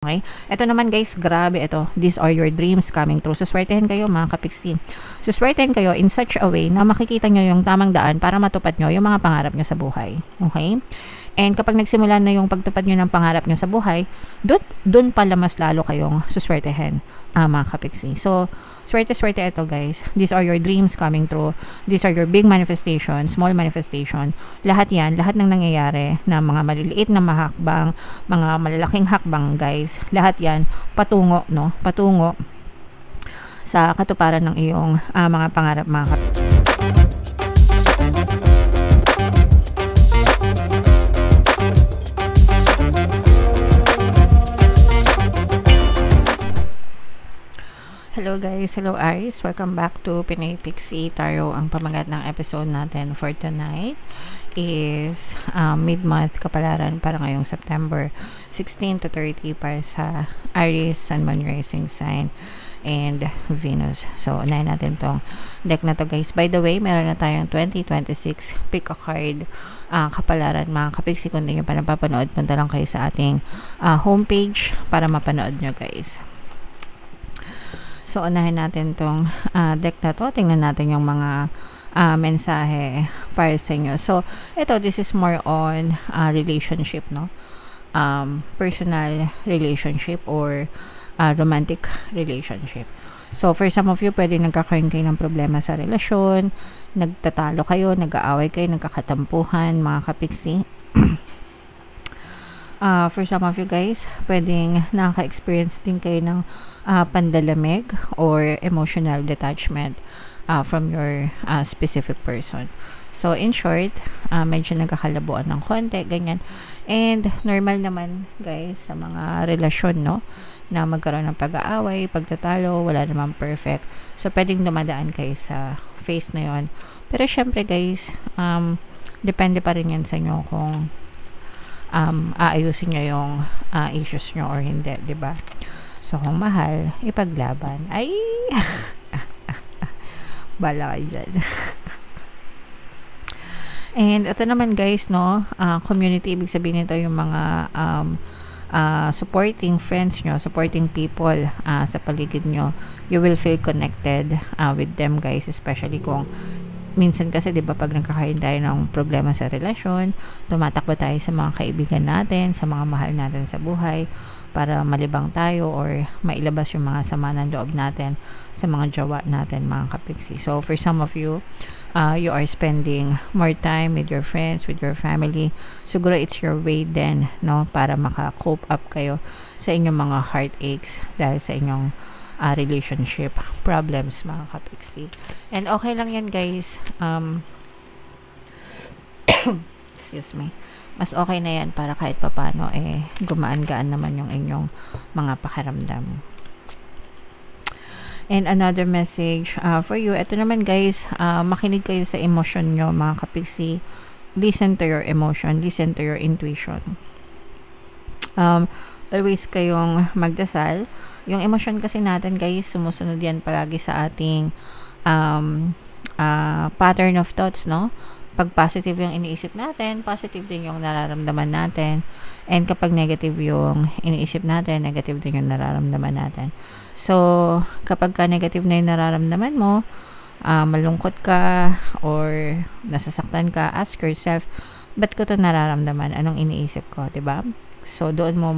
Okay? Ito naman guys, grabe ito. These are your dreams coming true. Suswertehin kayo mga kapiksi. Suswertehin kayo in such a way na makikita nyo yung tamang daan para matupad nyo yung mga pangarap nyo sa buhay. Okay? And kapag nagsimula na yung pagtupad nyo ng pangarap nyo sa buhay, dun pala mas lalo kayong suswertehin mga kapiksi. So, swerte-swerte ito guys. These are your dreams coming true. These are your big manifestation, small manifestation. Lahat yan, lahat ng nangyayari na mga maliliit na mahakbang, mga malalaking hakbang guys. Lahat yan patungo, no? Patungo sa katuparan ng iyong mga pangarap mga kapiksi. Hello guys, hello Aries, welcome back to Pinay Pixie Tarot. Ang pamagat ng episode natin for tonight is mid-month kapalaran para ngayong September 16 to 30 para sa Aries, Sun, Moon, Rising Sign and Venus. So, unahin natin tong deck na to guys. By the way, meron na tayong 2026 pick a card kapalaran mga kapiksi. Kung hindi nyo pa napapanood, punta lang kayo sa ating homepage para mapanood nyo guys. So, unahin natin tong deck na to. Tingnan natin yung mga mensahe para sa inyo. So, this is more on relationship, no? Personal relationship or romantic relationship. So, for some of you, pwede nagkakaroon kayo ng problema sa relasyon, nagtatalo kayo, nag-aaway kayo, nagkakatampuhan, mga kapiksi. For some of you guys, pwedeng nakaka-experience din kayo ng pandalamig or emotional detachment from your specific person. So, in short, medyo nagkakalabuan ng konti, ganyan. And, normal naman, guys, sa mga relasyon, no? Na magkaroon ng pag-aaway, pagtatalo, wala namang perfect. So, pwedeng dumadaan kayo sa phase na yon. Pero, syempre, guys, depende pa rin yan sa inyo kung aayusin nyo yung issues nyo or hindi, diba? So, kung mahal, ipaglaban. Ay! Bala kayo dyan. And, ito naman guys, no, community, ibig sabihin nito yung mga supporting friends nyo, supporting people sa paligid nyo. You will feel connected with them guys, especially kung minsan kasi 'di ba pag nagkakaroon tayo ng problema sa relasyon, tumatakbo tayo sa mga kaibigan natin, sa mga mahal natin sa buhay para malibang tayo or mailabas yung mga sama ng loob natin sa mga jowa natin, mga kapiksi. So for some of you, you are spending more time with your friends, with your family. Siguro it's your way then, no, para maka-cope up kayo sa inyong mga heartaches dahil sa inyong relationship problems, mga kapiksi. And okay lang yan guys. Excuse me. Mas okay na yan para kahit papano gumaan-gaan naman yung inyong mga pakiramdam. And another message for you. Ito naman guys, makinig kayo sa emotion nyo, mga kapiksi. Listen to your emotion. Listen to your intuition. Always kayong magdasal. Yung emotion kasi natin guys, sumusunod yan palagi sa ating pattern of thoughts, no? Pag positive yung iniisip natin, positive din yung nararamdaman natin. And kapag negative yung iniisip natin, negative din yung nararamdaman natin. So, kapag ka negative na yung nararamdaman mo, malungkot ka or nasasaktan ka, ask yourself, ba't ko to nararamdaman? Anong iniisip ko, diba? So, doon mo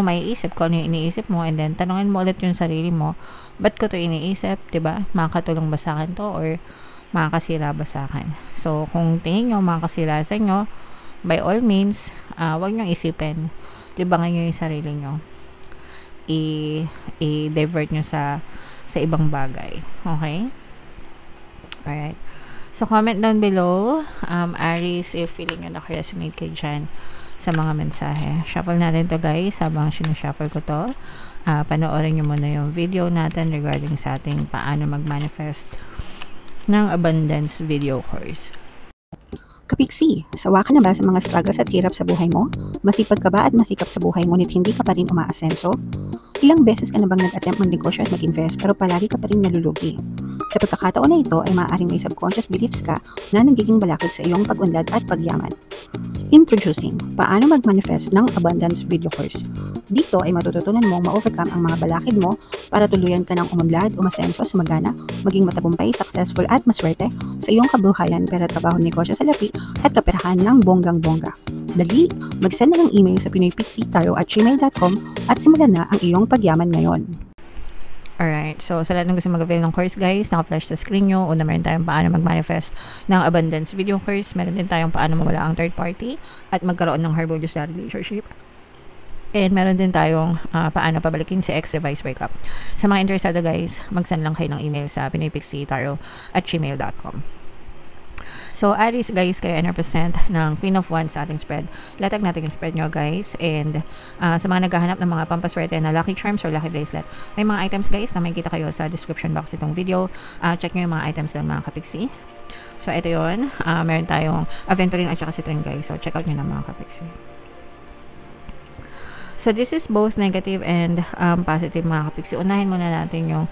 maiisip kung ano yung iniisip mo, and then tanungin mo ulit yung sarili mo, ba't ko to iniisip, diba? Makakatulong ba sa akin to or makakasira ba sa akin? So, kung tingin nyo makakasira sa inyo, by all means, wag nyo isipin, libangan nyo yung sarili nyo, i-divert nyo sa ibang bagay. Okay? Alright. So, comment down below, Aries, if feeling nyo naka-resonate kayo dyan sa mga mensahe. Shuffle natin to guys. Habang sinushuffle ko to, panoorin nyo muna yung video natin regarding sa ating paano mag-manifest ng abundance video course. Kapiksi, sawa ka na ba sa mga struggles at hirap sa buhay mo? Masipag ka ba at masikap sa buhay ngunit hindi ka pa rin umaasenso? Ilang beses ka na bang nag-attempt mag-negosyo at mag-invest pero palagi ka pa rin nalulugi? Sa pagkakataon na ito ay maaaring may subconscious beliefs ka na nagiging balakid sa iyong pag-unlad at pagyaman. Introducing, paano mag-manifest ng abundance video course. Dito ay matututunan mong ma-overcome ang mga balakid mo para tuluyan ka ng umunlad, umasenso, sumagana, maging matagumpay, successful at maswerte sa iyong kabuhayan, pera, trabaho, negosyo, salapi at kaperahan ng bonggang-bongga. Dali, mag-send na ng email sa pinoypixie@gmail.com at simulan na ang iyong pagyaman ngayon. Alright, so sa lahat ng gusto mag-avail ng course guys, naka-flash sa screen nyo. Una, meron tayong paano mag-manifest ng abundance video course. Meron din tayong paano mawala ang third party at magkaroon ng harmonious na relationship. And meron din tayong paano pabalikin si ex vice breakup. Sa mga interesado guys, mag-send lang kayo ng email sa pinoypixie@gmail.com. So, Aries guys, kayo ay represent ng Queen of Wands sa ating spread. Latag natin yung spread nyo guys. And sa mga naghahanap ng mga pampaswerte na lucky charms or lucky bracelet, may mga items guys na makikita kayo sa description box itong video. Check nyo yung mga items lang mga kapiksi. So, ito yun. Meron tayong aventurine at saka citrin guys. So, check out nyo na mga kapiksi. So, this is both negative and positive mga kapiksi. Unahin muna natin yung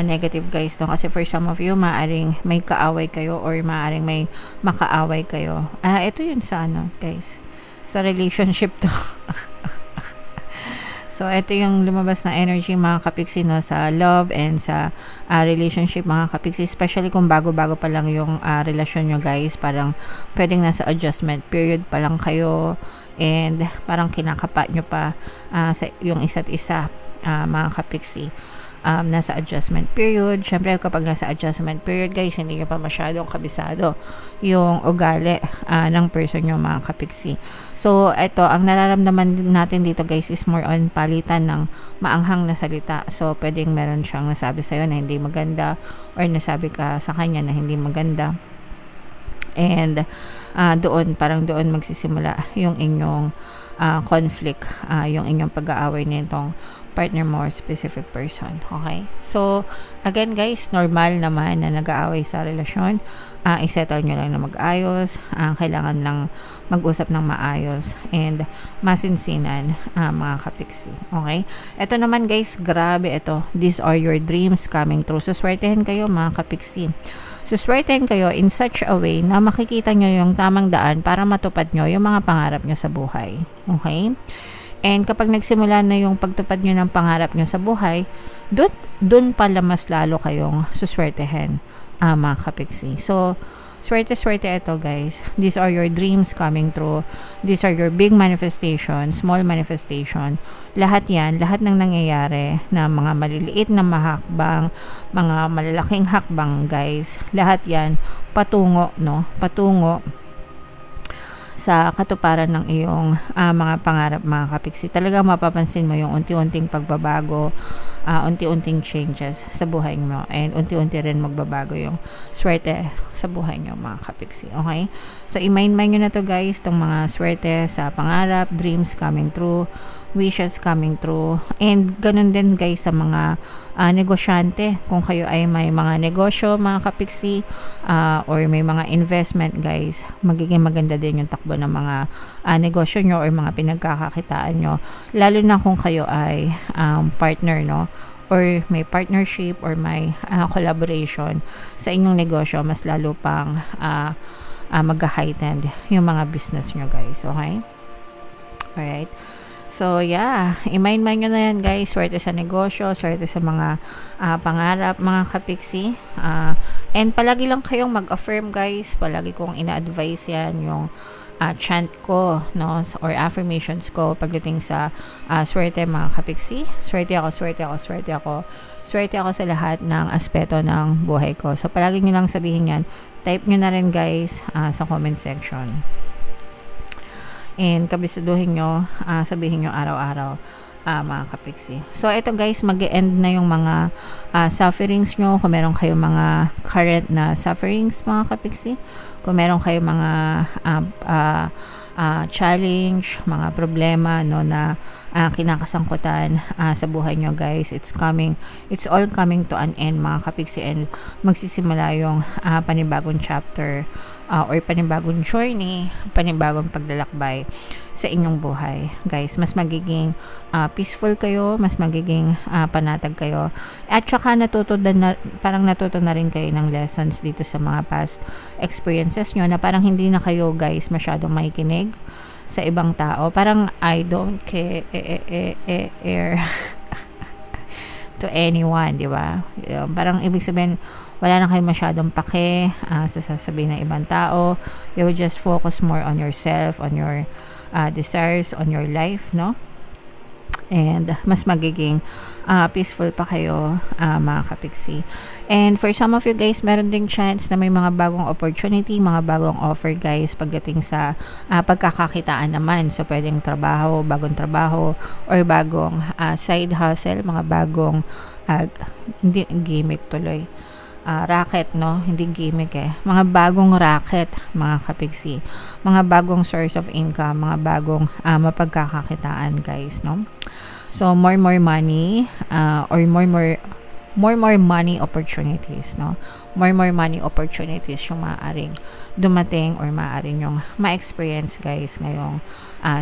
negative guys. No? Kasi for some of you, maaring may kaaway kayo or maaring may makaaway kayo. Ito yun sa ano guys. Sa relationship to. So, ito yung lumabas na energy mga kapiksi no, sa love and sa relationship mga kapiksi. Especially kung bago-bago pa lang yung relasyon nyo guys. Parang pwedeng nasa adjustment period pa lang kayo. And parang kinakapa nyo pa sa yung isa't isa mga kapiksi. Nasa adjustment period. Syempre kapag nasa adjustment period guys, hindi nyo pa masyadong kabisado yung ugali ng person nyo mga kapiksi. So ito, ang nararamdaman natin dito guys is more on palitan ng maanghang na salita. So pwedeng meron siyang nasabi sa'yo na hindi maganda or nasabi ka sa kanya na hindi maganda. And parang doon magsisimula yung inyong conflict, yung inyong pag-aaway nitong partner mo or specific person. Okay? So, again guys, normal naman na nag-aaway sa relasyon. I-settle nyo lang na mag-ayos. Kailangan lang mag-usap ng maayos and masinsinan mga kapiksi. Okay? Ito naman guys, grabe ito. These are your dreams coming true. So, swertehin kayo mga kapiksi. Suswertein kayo in such a way na makikita nyo yung tamang daan para matupad nyo yung mga pangarap nyo sa buhay. Okay? And kapag nagsimula na yung pagtupad nyo ng pangarap nyo sa buhay, dun pala mas lalo kayong suswertehin mga kapiksi. So, swerte-swerte ito guys. These are your dreams coming true. These are your big manifestation, small manifestation. Lahat yan, lahat ng nangyayari na mga maliliit na mahakbang, mga malalaking hakbang guys. Lahat yan patungo, no? Patungo sa katuparan ng iyong mga pangarap mga kapiksi. Talagang mapapansin mo yung unti-unting pagbabago, unti-unting changes sa buhay mo, and unti-unti rin magbabago yung swerte sa buhay nyo mga kapiksi. Okay? So, i-mind nyo na to guys, itong mga swerte sa pangarap, dreams coming true, wishes coming true, and ganun din guys sa mga negosyante. Kung kayo ay may mga negosyo mga kapiksi, or may mga investment guys, magiging maganda din yung takbo ng mga negosyo nyo or mga pinagkakakitaan nyo, lalo na kung kayo ay partner, no, or may partnership or may collaboration sa inyong negosyo, mas lalo pang mag-heightened yung mga business nyo guys. Okay? Alright. So, yeah. I-mind nyo na yan, guys. Swerte sa negosyo, swerte sa mga pangarap, mga kapiksi. And palagi lang kayong mag-affirm, guys. Palagi kong ina-advise yan, yung chant ko, no, or affirmations ko pagdating sa swerte, mga kapiksi. Swerte ako, swerte ako, swerte ako. Swerte ako sa lahat ng aspeto ng buhay ko. So, palagi nyo lang sabihin yan. Type nyo na rin, guys, sa comment section. And kabisaduhin nyo, sabihin nyo araw-araw mga kapiksi. So, ito guys, mag-e-end na yung mga sufferings nyo. Kung meron kayong mga current na sufferings mga kapiksi, kung meron kayong mga challenge, mga problema, no, na kinakasangkutan sa buhay nyo guys, it's all coming to an end mga kapiksi, and magsisimula yung panibagong chapter or panibagong journey, panibagong paglalakbay sa inyong buhay. Guys, mas magiging peaceful kayo, mas magiging panatag kayo. At saka parang natuto na rin kayo ng lessons dito sa mga past experiences nyo na parang hindi na kayo guys masyadong makikinig sa ibang tao. Parang I don't care to anyone, di ba? Parang ibig sabihin, wala na kayo masyadong pake sa sasabihin ng ibang tao. You will just focus more on yourself, on your desires, on your life, no? And mas magiging peaceful pa kayo, mga kapiksi. And for some of you guys, meron ding chance na may mga bagong opportunity, mga bagong offer guys pagdating sa pagkakakitaan naman. So pwedeng trabaho, bagong trabaho, or bagong side hustle, mga bagong hindi gimmick tuloy. Racket, no? Hindi gimmick mga bagong racket, mga kapiksi, mga bagong source of income, mga bagong mapagkakakitaan guys, no? So more money or more money opportunities, no? More money opportunities yung maaaring dumating or maaaring yung ma-experience guys ngayong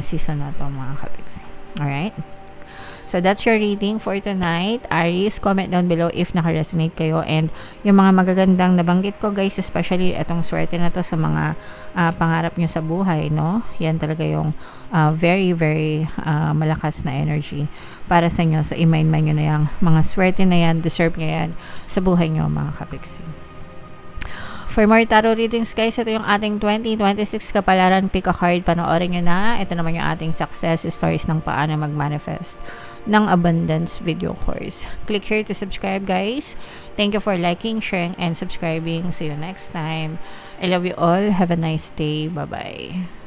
season na to, mga kapiksi. Alright? So, that's your reading for tonight. Aries, comment down below if naka-resonate kayo. And yung mga magagandang nabanggit ko, guys, especially itong swerte na to sa mga pangarap nyo sa buhay, no? Yan talaga yung very, very malakas na energy para sa inyo. So, i-mind nyo na yung mga swerte na yan, deserve nyo yan sa buhay nyo, mga kapiksi. For more tarot readings guys, ito yung ating 2026 kapalaran, pick a card, panoorin nyo na. Ito naman yung ating success stories ng paano mag-manifest ng abundance video course. Click here to subscribe guys. Thank you for liking, sharing, and subscribing. See you next time. I love you all. Have a nice day. Bye-bye.